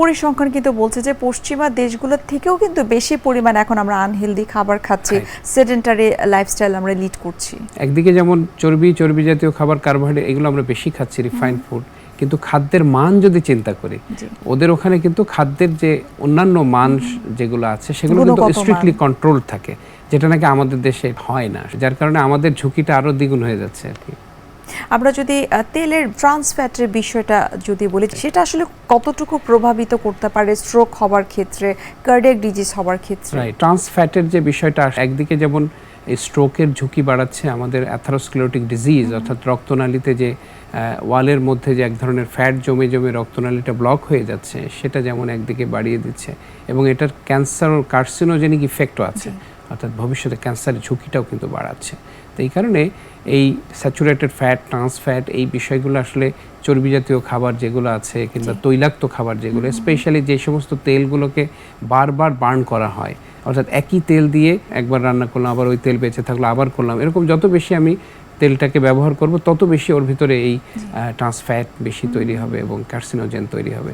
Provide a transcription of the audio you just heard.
পরিসংখ্যান কিন্তু বলছে যে পশ্চিমা দেশগুলোর থেকেও কিন্তু বেশি পরিমাণ এখন আমরা আনহেলদি খাবার খাচ্ছি, সেডেন্টারি লাইফস্টাইল আমরা লিড করছি। একদিকে যেমন চর্বি জাতীয় খাবার, কার্বোহাইড্রেট এগুলো আমরা বেশি খাচ্ছি, রিফাইন্ড ফুড, কিন্তু খাদ্যের মান যদি চিন্তা করি ওদের ওখানে কিন্তু খাদ্যের যে অন্যান্য মান যেগুলো আছে সেগুলো কিন্তু স্ট্রিক্টলি কন্ট্রোল থাকে, যেটা নাকি আমাদের দেশে হয় না, যার কারণে আমাদের ঝুঁকিটা আরো দ্বিগুণ হয়ে যাচ্ছে আর কি। আমরা যদি তেলের ট্রান্স ফ্যাটের বিষয়টা যদি বলি, সেটা আসলে কতটুকু প্রভাবিত করতে পারে স্ট্রোক হওয়ার ক্ষেত্রে, কার্ডিয়াক ডিজিজ হওয়ার ক্ষেত্রে? ট্রান্স ফ্যাটের যে বিষয়টা, একদিকে যেমন স্ট্রোকের ঝুঁকি বাড়াচ্ছে, আমাদের অ্যাথারোস্ক্লেরোটিক ডিজিজ অর্থাৎ রক্তনালীতে যে ওয়ালের মধ্যে যে এক ধরনের ফ্যাট জমে জমে রক্তনালীটা ব্লক হয়ে যাচ্ছে, সেটা যেমন একদিকে বাড়িয়ে দিচ্ছে এবং এটার ক্যান্সার ও কার্সিনোজেনিক ইফেক্টও আছে, অর্থাৎ ভবিষ্যতে ক্যান্সারের ঝুঁকিটাও কিন্তু বাড়াচ্ছে। তো এই কারণে এই স্যাচুরেটেড ফ্যাট, ট্রান্স ফ্যাট, এই বিষয়গুলো আসলে চর্বি জাতীয় খাবার যেগুলো আছে কিংবা তৈলাক্ত খাবার যেগুলো, স্পেশালি যে সমস্ত তেলগুলোকে বারবার বার্ন করা হয়, অর্থাৎ একই তেল দিয়ে একবার রান্না করলাম, আবার ওই তেল বেঁচে থাকলো, আবার করলাম, এরকম যত বেশি আমি তেলটাকে ব্যবহার করব তত বেশি ওর ভিতরে এই ট্রান্স ফ্যাট বেশি তৈরি হবে এবং কার্সিনোজেন তৈরি হবে।